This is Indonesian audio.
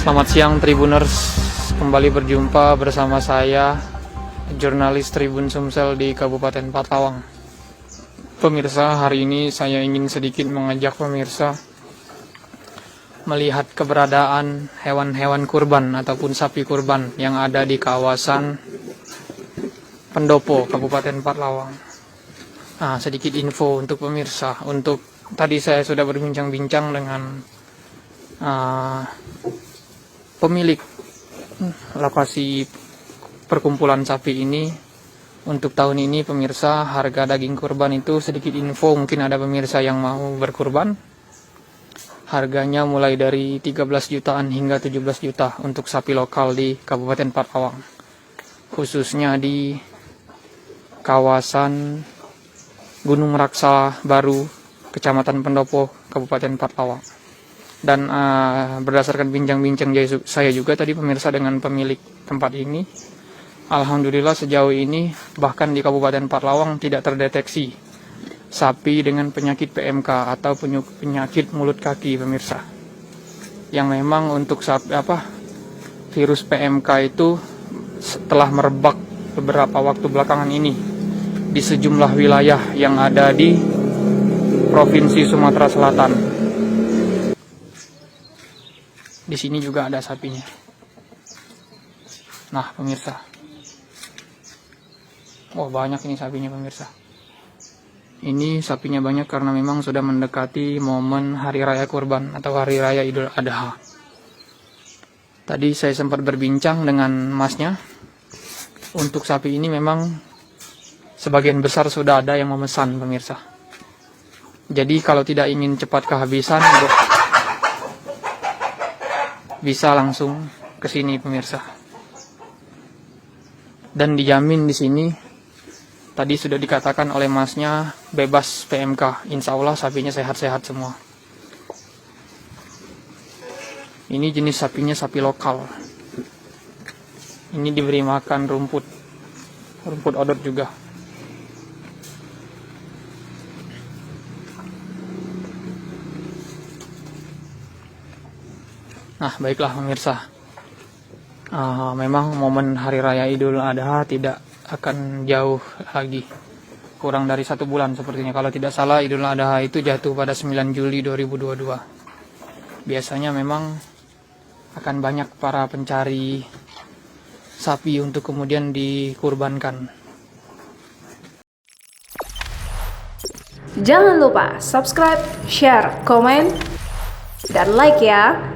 Selamat siang Tribuners, kembali berjumpa bersama saya, jurnalis Tribun Sumsel di Kabupaten Patawang. Pemirsa, hari ini saya ingin sedikit mengajak pemirsa melihat keberadaan hewan-hewan kurban ataupun sapi kurban yang ada di kawasan Pendopo, Kabupaten Patawang. Nah, sedikit info untuk pemirsa. Untuk tadi saya sudah berbincang-bincang dengan pemilik lokasi perkumpulan sapi ini. Untuk tahun ini pemirsa, harga daging kurban itu sedikit info, mungkin ada pemirsa yang mau berkurban. Harganya mulai dari 13 jutaan hingga 17 juta untuk sapi lokal di Kabupaten Patawang, khususnya di kawasan Gunung Raksa Baru, Kecamatan Pendopo, Kabupaten Patawang. Dan berdasarkan bincang-bincang saya juga tadi pemirsa dengan pemilik tempat ini, alhamdulillah sejauh ini bahkan di Kabupaten Patawang tidak terdeteksi sapi dengan penyakit PMK atau penyakit mulut kaki pemirsa. Yang memang untuk virus PMK itu telah merebak beberapa waktu belakangan ini di sejumlah wilayah yang ada di Provinsi Sumatera Selatan. Di sini juga ada sapinya. Nah, pemirsa. Wah, banyak ini sapinya pemirsa. Ini sapinya banyak karena memang sudah mendekati momen Hari Raya Kurban atau Hari Raya Idul Adha. Tadi saya sempat berbincang dengan masnya. Untuk sapi ini memang sebagian besar sudah ada yang memesan pemirsa. Jadi kalau tidak ingin cepat kehabisan, bisa langsung ke sini pemirsa. Dan dijamin di sini tadi sudah dikatakan oleh masnya bebas PMK. Insya Allah sapinya sehat-sehat semua. Ini jenis sapinya sapi lokal. Ini diberi makan rumput odot juga. Nah, baiklah pemirsa. Memang momen Hari Raya Idul Adha tidak akan jauh lagi. Kurang dari 1 bulan sepertinya. Kalau tidak salah Idul Adha itu jatuh pada 9 Juli 2022. Biasanya memang akan banyak para pencari sapi untuk kemudian dikurbankan. Jangan lupa subscribe, share, komen, dan like ya.